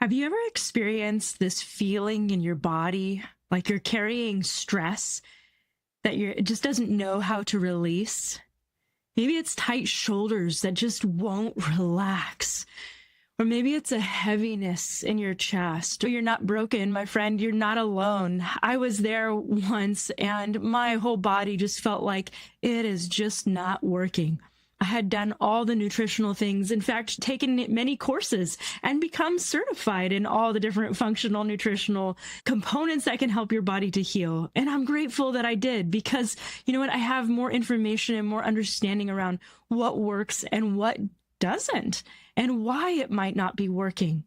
Have you ever experienced this feeling in your body, like you're carrying stress that it just doesn't know how to release? Maybe it's tight shoulders that just won't relax. Or maybe it's a heaviness in your chest. Or you're not broken, my friend. You're not alone. I was there once and my whole body just felt like it is just not working. I had done all the nutritional things, in fact, taken many courses and become certified in all the different functional nutritional components that can help your body to heal. And I'm grateful that I did because, you know what, I have more information and more understanding around what works and what doesn't and why it might not be working.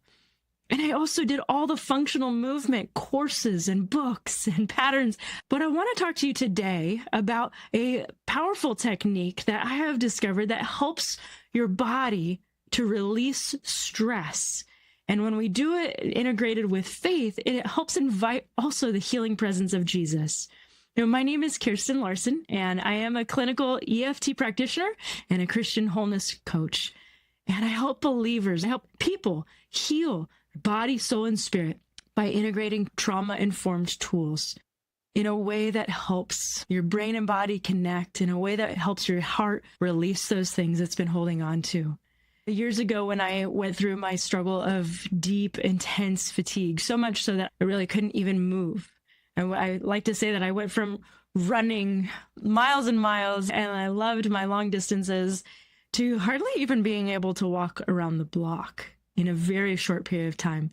And I also did all the functional movement courses and books and patterns. But I want to talk to you today about a powerful technique that I have discovered that helps your body to release stress. And when we do it integrated with faith, it helps invite also the healing presence of Jesus. My name is Kirsten Larsen, and I am a clinical EFT practitioner and a Christian wholeness coach. And I help believers, I help people heal body, soul, and spirit by integrating trauma-informed tools in a way that helps your brain and body connect, in a way that helps your heart release those things it's been holding on to. Years ago, when I went through my struggle of deep, intense fatigue, so much so that I really couldn't even move. And I like to say that I went from running miles and miles, and I loved my long distances, to hardly even being able to walk around the block in a very short period of time.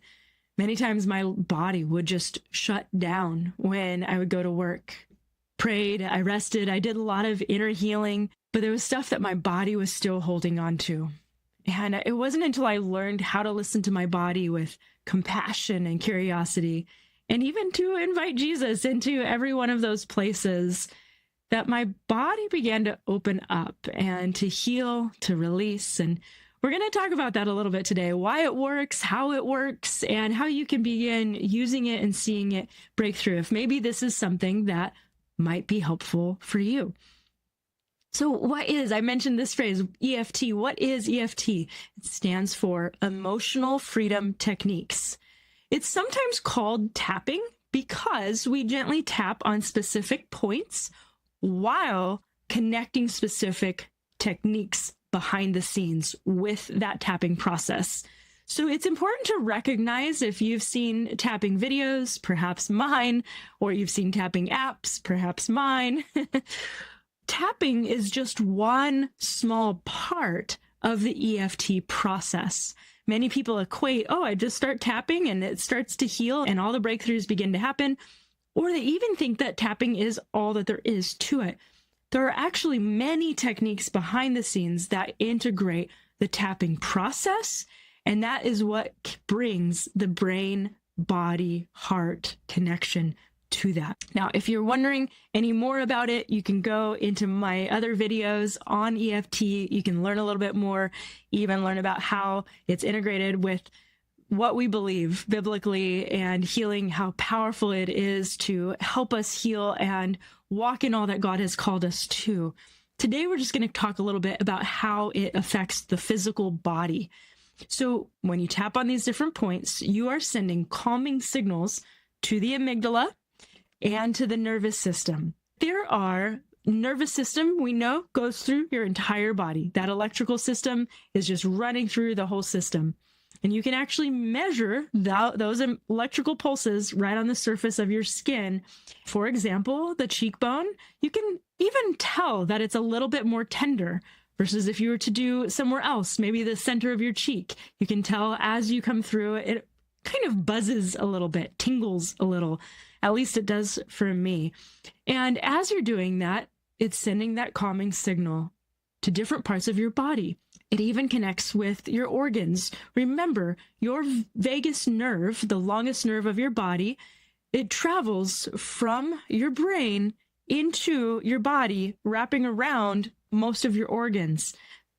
Many times my body would just shut down when I would go to work. Prayed, I rested, I did a lot of inner healing, but there was stuff that my body was still holding on to. And it wasn't until I learned how to listen to my body with compassion and curiosity, and even to invite Jesus into every one of those places, that my body began to open up and to heal, to release. And we're going to talk about that a little bit today, why it works, how it works, and how you can begin using it and seeing it break through, if maybe this is something that might be helpful for you. So I mentioned this phrase, EFT. What is EFT? It stands for Emotional Freedom Techniques. It's sometimes called tapping because we gently tap on specific points while connecting specific techniques behind the scenes with that tapping process. So it's important to recognize if you've seen tapping videos, perhaps mine, or you've seen tapping apps, perhaps mine. Tapping is just one small part of the EFT process. Many people equate, I just start tapping and it starts to heal and all the breakthroughs begin to happen. Or they even think that tapping is all that there is to it. There are actually many techniques behind the scenes that integrate the tapping process, and that is what brings the brain, body, heart connection to that. Now, if you're wondering any more about it, you can go into my other videos on EFT. You can learn a little bit more, even learn about how it's integrated with what we believe biblically and healing, how powerful it is to help us heal and walk in all that God has called us to. Today, we're just going to talk a little bit about how it affects the physical body. So when you tap on these different points, you are sending calming signals to the amygdala and to the nervous system. Nervous system, we know, goes through your entire body. That electrical system is just running through the whole system. And you can actually measure those electrical pulses right on the surface of your skin. For example, the cheekbone, you can even tell that it's a little bit more tender versus if you were to do somewhere else, maybe the center of your cheek. You can tell as you come through, it kind of buzzes a little bit, tingles a little. At least it does for me. And as you're doing that, it's sending that calming signal to different parts of your body. It even connects with your organs. Remember, your vagus nerve, the longest nerve of your body, it travels from your brain into your body, wrapping around most of your organs.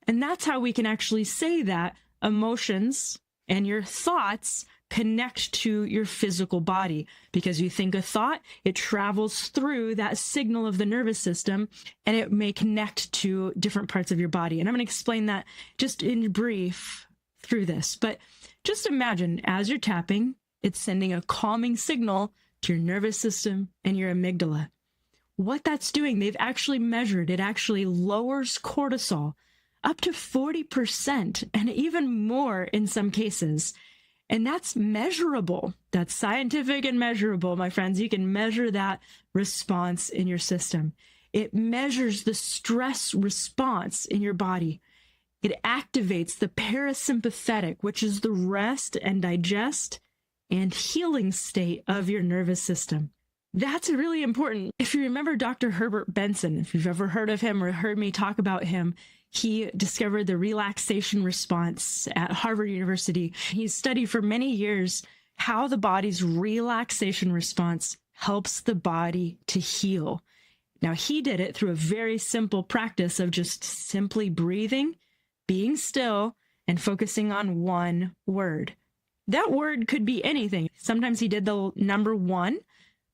And that's how we can actually say that emotions and your thoughts connect to your physical body, because you think a thought, it travels through that signal of the nervous system and it may connect to different parts of your body. And I'm going to explain that just in brief through this. But just imagine as you're tapping, it's sending a calming signal to your nervous system and your amygdala. What that's doing, they've actually measured, it actually lowers cortisol up to 40% and even more in some cases. And that's measurable. That's scientific and measurable, my friends. You can measure that response in your system. It measures the stress response in your body. It activates the parasympathetic, which is the rest and digest and healing state of your nervous system. That's really important. If you remember Dr. Herbert Benson, if you've ever heard of him or heard me talk about him, he discovered the relaxation response at Harvard University. He studied for many years how the body's relaxation response helps the body to heal. Now, he did it through a very simple practice of just simply breathing, being still, and focusing on one word. That word could be anything. Sometimes he did the number 1,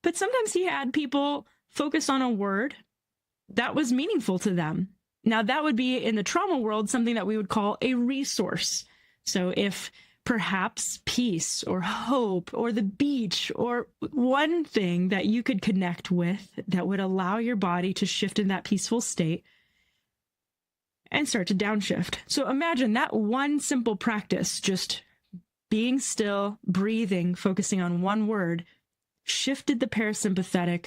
but sometimes he had people focus on a word that was meaningful to them. Now, that would be in the trauma world something that we would call a resource. So if perhaps peace or hope or the beach or one thing that you could connect with that would allow your body to shift in that peaceful state and start to downshift. So imagine that one simple practice, just being still, breathing, focusing on one word, shifted the parasympathetic,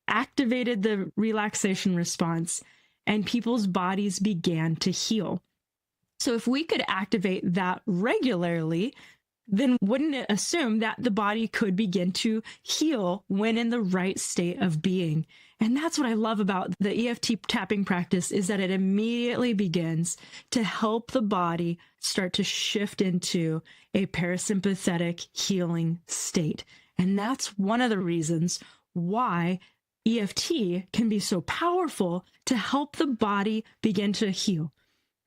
activated the relaxation response, and people's bodies began to heal. So if we could activate that regularly, then wouldn't it assume that the body could begin to heal when in the right state of being? And that's what I love about the EFT tapping practice, is that it immediately begins to help the body start to shift into a parasympathetic healing state. And that's one of the reasons why EFT can be so powerful to help the body begin to heal.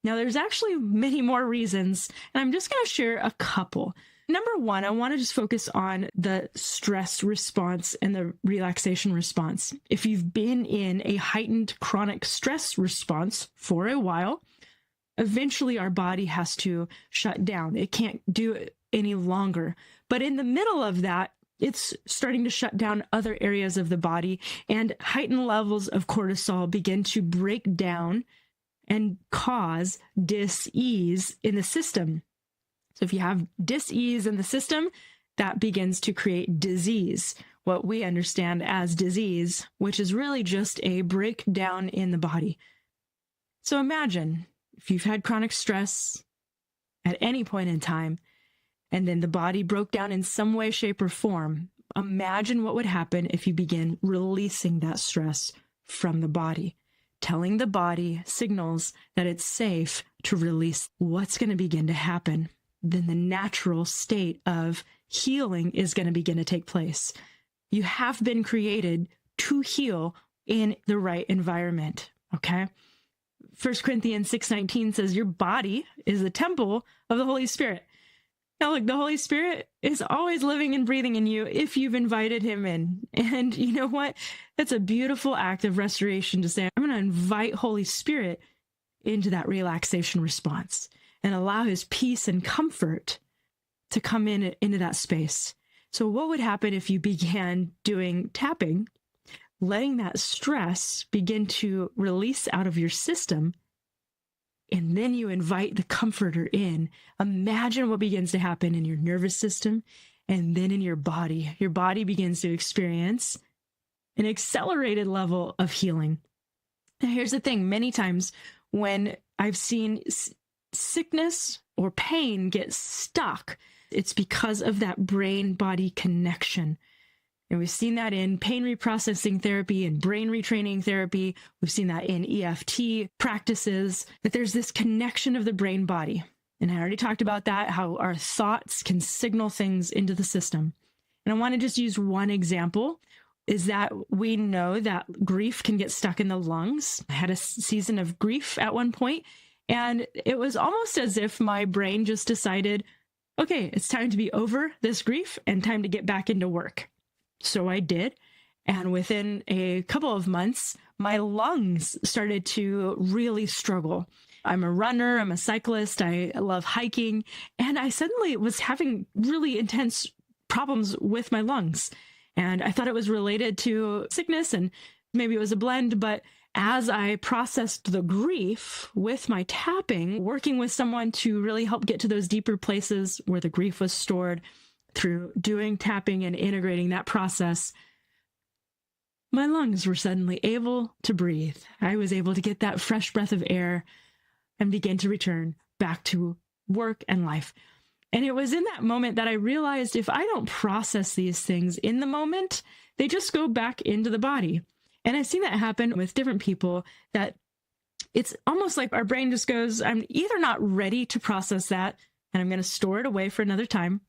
Now, there's actually many more reasons, and I'm just going to share a couple. Number 1, I want to just focus on the stress response and the relaxation response. If you've been in a heightened chronic stress response for a while, eventually our body has to shut down. It can't do it any longer. But in the middle of that, it's starting to shut down other areas of the body, and heightened levels of cortisol begin to break down and cause dis-ease in the system. So if you have dis-ease in the system, that begins to create disease, what we understand as disease, which is really just a breakdown in the body. So imagine if you've had chronic stress at any point in time, and then the body broke down in some way, shape, or form. Imagine what would happen if you begin releasing that stress from the body, telling the body signals that it's safe to release. What's going to begin to happen? Then the natural state of healing is going to begin to take place. You have been created to heal in the right environment, okay? 1 Corinthians 6:19 says your body is the temple of the Holy Spirit. Now, look, the Holy Spirit is always living and breathing in you if you've invited him in. And you know what? That's a beautiful act of restoration to say, I'm going to invite Holy Spirit into that relaxation response and allow his peace and comfort to come into that space. So what would happen if you began doing tapping, letting that stress begin to release out of your system, and then you invite the comforter in? Imagine what begins to happen in your nervous system and then in your body. Your body begins to experience an accelerated level of healing. Now, here's the thing. Many times when I've seen sickness or pain get stuck, it's because of that brain-body connection. And we've seen that in pain reprocessing therapy and brain retraining therapy. We've seen that in EFT practices, that there's this connection of the brain body. And I already talked about that, how our thoughts can signal things into the system. And I want to just use one example, is that we know that grief can get stuck in the lungs. I had a season of grief at one point, and it was almost as if my brain just decided, okay, it's time to be over this grief and time to get back into work. So I did. And within a couple of months, my lungs started to really struggle. I'm a runner, I'm a cyclist, I love hiking. And I suddenly was having really intense problems with my lungs. And I thought it was related to sickness and maybe it was a blend. But as I processed the grief with my tapping, working with someone to really help get to those deeper places where the grief was stored through doing tapping and integrating that process, my lungs were suddenly able to breathe. I was able to get that fresh breath of air and begin to return back to work and life. And it was in that moment that I realized if I don't process these things in the moment, they just go back into the body. And I've seen that happen with different people, that it's almost like our brain just goes, I'm either not ready to process that and I'm going to store it away for another time,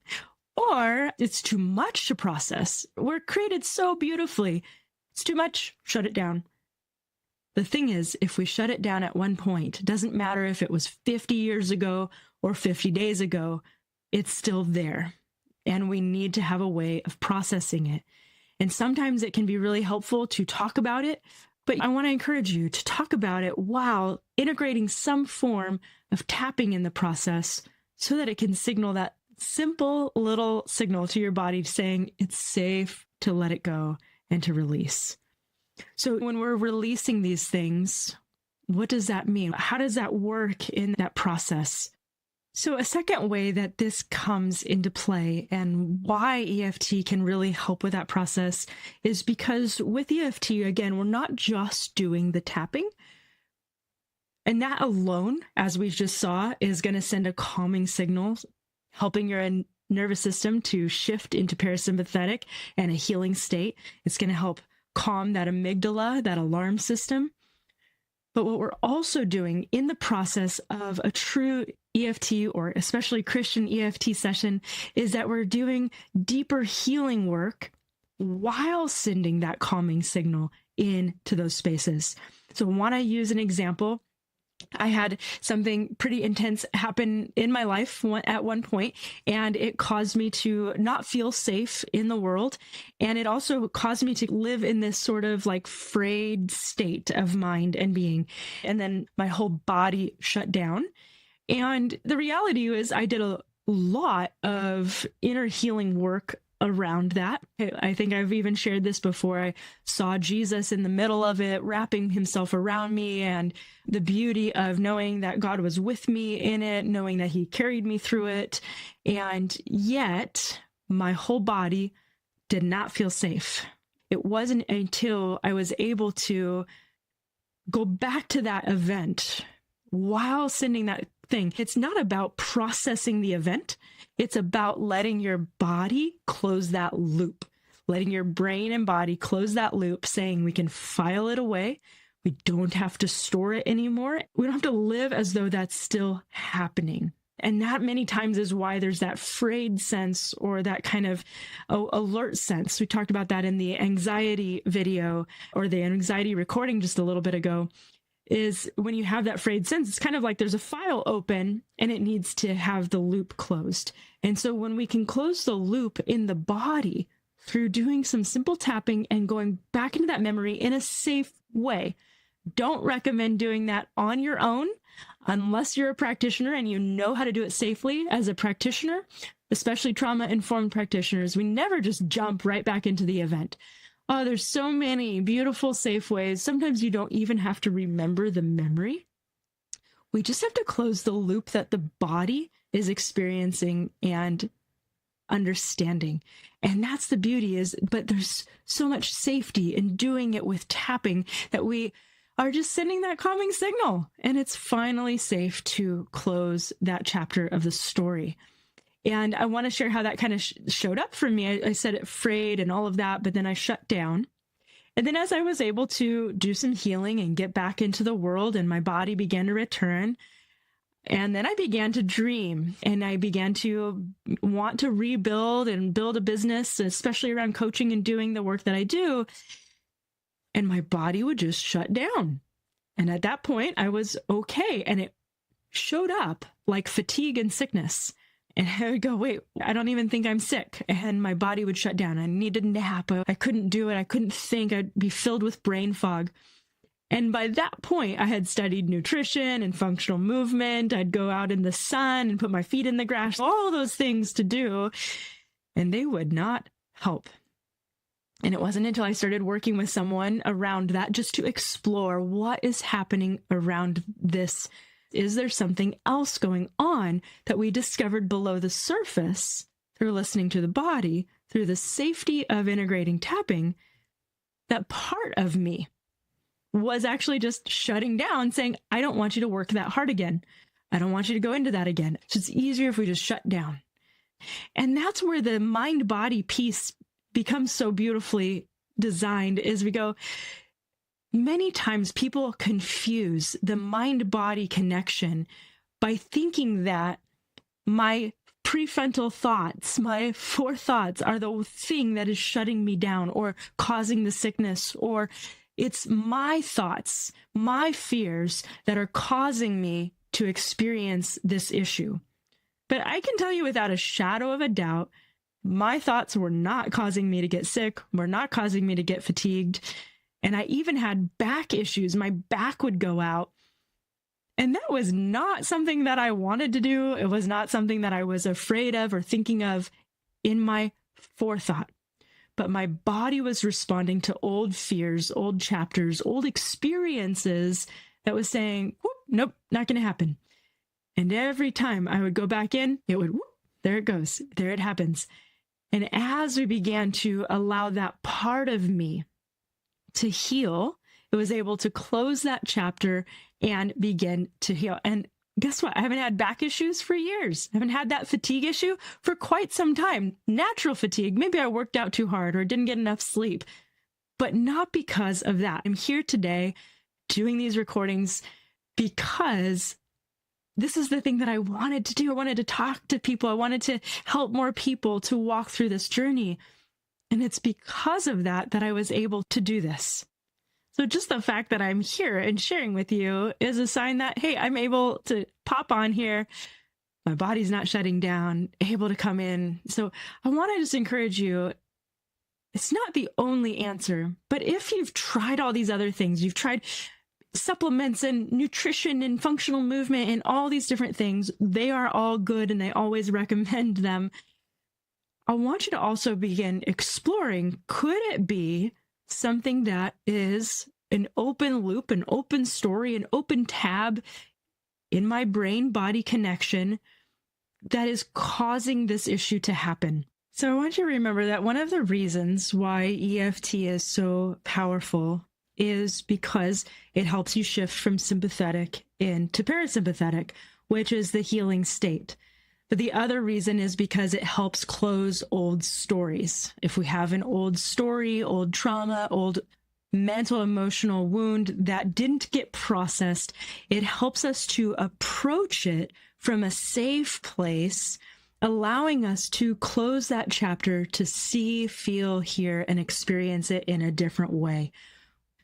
or it's too much to process. We're created so beautifully. It's too much, shut it down. The thing is, if we shut it down at one point, it doesn't matter if it was 50 years ago or 50 days ago, it's still there. And we need to have a way of processing it. And sometimes it can be really helpful to talk about it, but I want to encourage you to talk about it while integrating some form of tapping in the process so that it can signal that simple little signal to your body saying it's safe to let it go and to release. So when we're releasing these things, what does that mean? How does that work in that process? So a second way that this comes into play and why EFT can really help with that process is because with EFT, again, we're not just doing the tapping. And that alone, as we just saw, is going to send a calming signal, helping your nervous system to shift into parasympathetic and a healing state. It's going to help calm that amygdala, that alarm system. But what we're also doing in the process of a true EFT, or especially Christian EFT session, is that we're doing deeper healing work while sending that calming signal into those spaces. So I want to use an example. I had something pretty intense happen in my life at one point, and it caused me to not feel safe in the world. And it also caused me to live in this sort of like frayed state of mind and being. And then my whole body shut down. And the reality is I did a lot of inner healing work around that. I think I've even shared this before. I saw Jesus in the middle of it, wrapping himself around me, and the beauty of knowing that God was with me in it, knowing that he carried me through it. And yet my whole body did not feel safe. It wasn't until I was able to go back to that event while sending that thing. It's not about processing the event. It's about letting your body close that loop, letting your brain and body close that loop, saying we can file it away. We don't have to store it anymore. We don't have to live as though that's still happening. And that many times is why there's that frayed sense or that kind of alert sense. We talked about that in the anxiety video or the anxiety recording just a little bit ago. Is when you have that frayed sense, it's kind of like there's a file open and it needs to have the loop closed. And so when we can close the loop in the body through doing some simple tapping and going back into that memory in a safe way, don't recommend doing that on your own unless you're a practitioner and you know how to do it safely as a practitioner, especially trauma-informed practitioners. We never just jump right back into the event. Oh, there's so many beautiful, safe ways. Sometimes you don't even have to remember the memory. We just have to close the loop that the body is experiencing and understanding. And that's the beauty but there's so much safety in doing it with tapping that we are just sending that calming signal. And it's finally safe to close that chapter of the story. And I want to share how that kind of showed up for me. I said it frayed and all of that, but then I shut down. And then as I was able to do some healing and get back into the world and my body began to return, and then I began to dream and I began to want to rebuild and build a business, especially around coaching and doing the work that I do. And my body would just shut down. And at that point, I was okay. And it showed up like fatigue and sickness. And I would go, wait, I don't even think I'm sick. And my body would shut down. I needed a nap. I couldn't do it. I couldn't think. I'd be filled with brain fog. And by that point, I had studied nutrition and functional movement. I'd go out in the sun and put my feet in the grass, all those things to do, and they would not help. And it wasn't until I started working with someone around that just to explore what is happening around this. Is there something else going on that we discovered below the surface through listening to the body, through the safety of integrating tapping, that part of me was actually just shutting down, saying, I don't want you to work that hard again. I don't want you to go into that again. It's just easier if we just shut down. And that's where the mind-body piece becomes so beautifully designed, is we go, many times people confuse the mind-body connection by thinking that my prefrontal thoughts, my forethoughts are the thing that is shutting me down or causing the sickness, or it's my thoughts, my fears that are causing me to experience this issue. But I can tell you without a shadow of a doubt, my thoughts were not causing me to get sick, were not causing me to get fatigued. And I even had back issues. My back would go out. And that was not something that I wanted to do. It was not something that I was afraid of or thinking of in my forethought. But my body was responding to old fears, old chapters, old experiences that was saying, nope, not going to happen. And every time I would go back in, it would, there it goes, there it happens. And as we began to allow that part of me to heal, it was able to close that chapter and begin to heal. And guess what? I haven't had back issues for years. I haven't had that fatigue issue for quite some time. Natural fatigue. Maybe I worked out too hard or didn't get enough sleep, but not because of that. I'm here today doing these recordings because this is the thing that I wanted to do. I wanted to talk to people. I wanted to help more people to walk through this journey. And it's because of that that I was able to do this. So just the fact that I'm here and sharing with you is a sign that, hey, I'm able to pop on here. My body's not shutting down, able to come in. So I want to just encourage you. It's not the only answer, but if you've tried all these other things, you've tried supplements and nutrition and functional movement and all these different things, they are all good and they always recommend them. I want you to also begin exploring, could it be something that is an open loop, an open story, an open tab in my brain-body connection that is causing this issue to happen? So I want you to remember that one of the reasons why EFT is so powerful is because it helps you shift from sympathetic into parasympathetic, which is the healing state. But the other reason is because it helps close old stories. If we have an old story, old trauma, old mental, emotional wound that didn't get processed, it helps us to approach it from a safe place, allowing us to close that chapter to see, feel, hear, and experience it in a different way.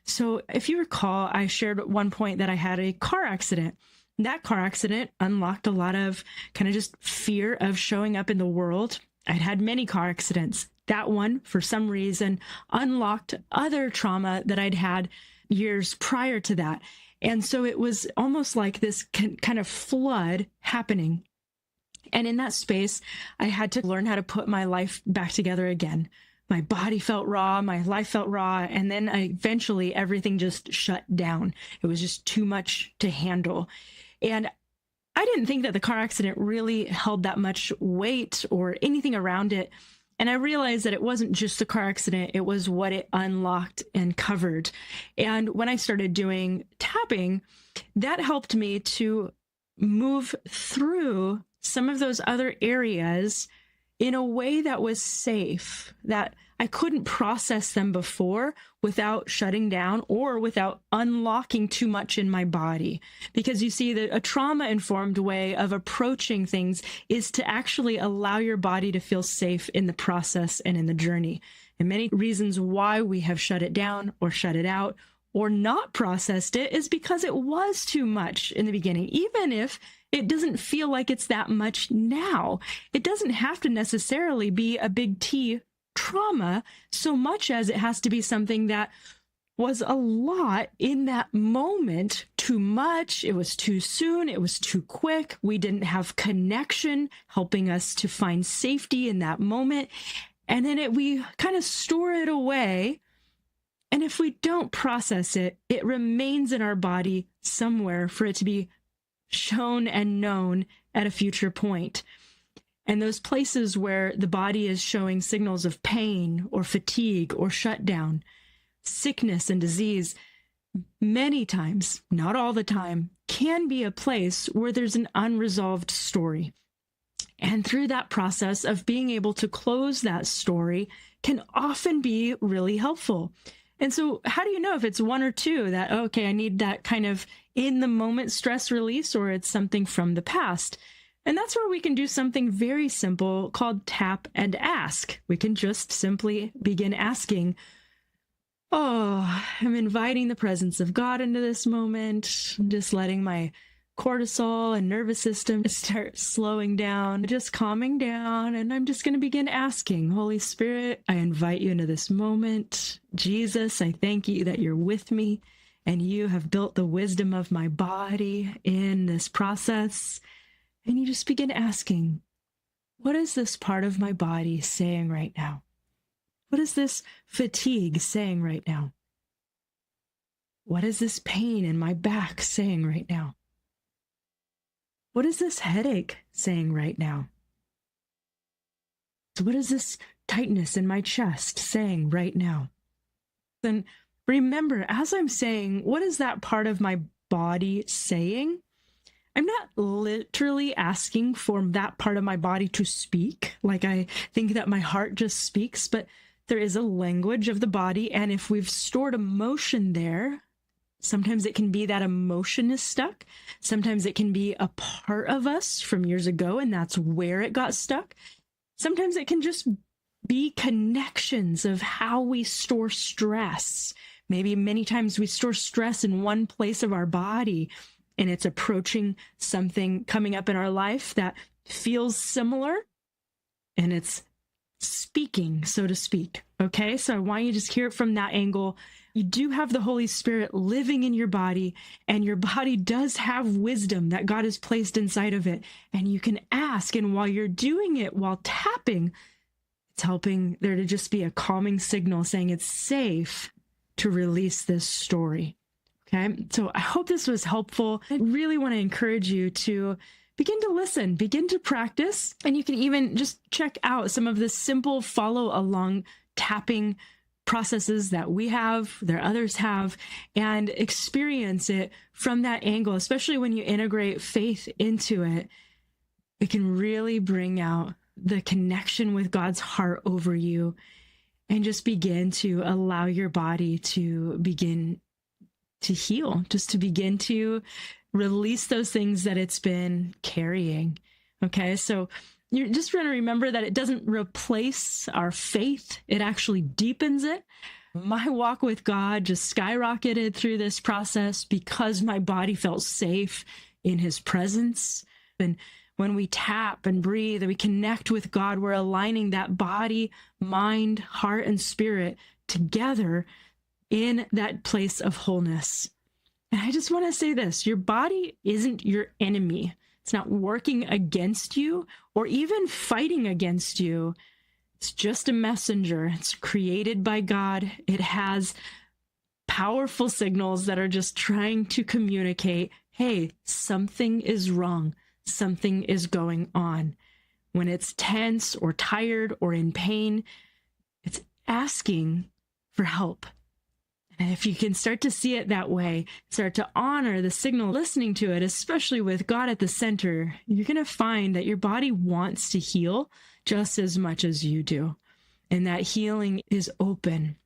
So if you recall, I shared at one point that I had a car accident. That car accident unlocked a lot of kind of just fear of showing up in the world. I'd had many car accidents. That one, for some reason, unlocked other trauma that I'd had years prior to that. And so it was almost like this kind of flood happening. And in that space, I had to learn how to put my life back together again. My body felt raw, my life felt raw, and then eventually everything just shut down. It was just too much to handle. And I didn't think that the car accident really held that much weight or anything around it. And I realized that it wasn't just the car accident, it was what it unlocked and covered. And when I started doing tapping, that helped me to move through some of those other areas in a way that was safe, that I couldn't process them before without shutting down or without unlocking too much in my body. Because you see, a trauma-informed way of approaching things is to actually allow your body to feel safe in the process and in the journey. And many reasons why we have shut it down or shut it out or not processed it is because it was too much in the beginning, even if it doesn't feel like it's that much now. It doesn't have to necessarily be a big T trauma so much as it has to be something that was a lot in that moment. Too much. It was too soon. It was too quick. We didn't have connection helping us to find safety in that moment. And then we kind of store it away. And if we don't process it, it remains in our body somewhere for it to be shown and known at a future point. And those places where the body is showing signals of pain or fatigue or shutdown, sickness and disease, many times, not all the time, can be a place where there's an unresolved story. And through that process of being able to close that story can often be really helpful. And so how do you know if it's one or two that, okay, I need that kind of in the moment stress release, or it's something from the past? And that's where we can do something very simple called tap and ask. We can just simply begin asking, oh, I'm inviting the presence of God into this moment. I'm just letting my cortisol and nervous system start slowing down, just calming down. And I'm just going to begin asking, Holy Spirit, I invite you into this moment. Jesus, I thank you that you're with me and you have built the wisdom of my body in this process. And you just begin asking, what is this part of my body saying right now? What is this fatigue saying right now? What is this pain in my back saying right now? What is this headache saying right now? So what is this tightness in my chest saying right now? Then remember, as I'm saying, what is that part of my body saying? I'm not literally asking for that part of my body to speak, like I think that my heart just speaks, but there is a language of the body. And if we've stored emotion there, sometimes it can be that emotion is stuck. Sometimes it can be a part of us from years ago, and that's where it got stuck. Sometimes it can just be connections of how we store stress. Maybe many times we store stress in one place of our body, and it's approaching something coming up in our life that feels similar, and it's speaking, so to speak. Okay, so I want you to just hear it from that angle. You do have the Holy Spirit living in your body, and your body does have wisdom that God has placed inside of it. And you can ask, and while you're doing it, while tapping, it's helping there to just be a calming signal saying it's safe to release this story. Okay, so I hope this was helpful. I really want to encourage you to begin to listen, begin to practice, and you can even just check out some of the simple follow along tapping processes that we have, that others have, and experience it from that angle, especially when you integrate faith into it. It can really bring out the connection with God's heart over you and just begin to allow your body to begin to heal, just to begin to release those things that it's been carrying. Okay, so you're just going to remember that it doesn't replace our faith. It actually deepens it. My walk with God just skyrocketed through this process because my body felt safe in his presence. And when we tap and breathe and we connect with God, we're aligning that body, mind, heart, and spirit together in that place of wholeness. And I just want to say this, your body isn't your enemy. It's not working against you or even fighting against you. It's just a messenger. It's created by God. It has powerful signals that are just trying to communicate, hey, something is wrong. Something is going on. When it's tense or tired or in pain, it's asking for help. And if you can start to see it that way, start to honor the signal, listening to it, especially with God at the center, you're going to find that your body wants to heal just as much as you do. And that healing is open.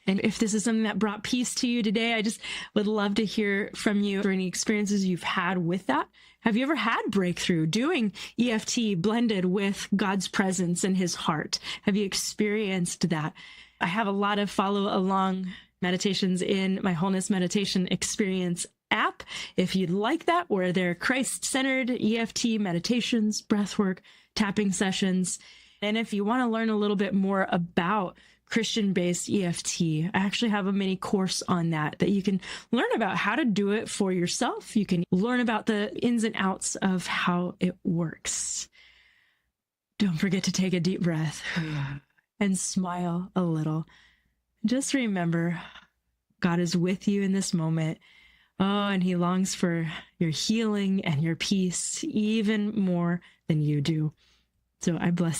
And if this is something that brought peace to you today, I just would love to hear from you for any experiences you've had with that. Have you ever had breakthrough doing EFT blended with God's presence and his heart? Have you experienced that? I have a lot of follow along meditations in my Wholeness Meditation Experience app. If you'd like that, where they're Christ-centered EFT meditations, breathwork, tapping sessions. And if you want to learn a little bit more about Christian-based EFT. I actually have a mini course on that you can learn about how to do it for yourself. You can learn about the ins and outs of how it works. Don't forget to take a deep breath and smile a little. Just remember, God is with you in this moment. Oh, and he longs for your healing and your peace even more than you do. So I bless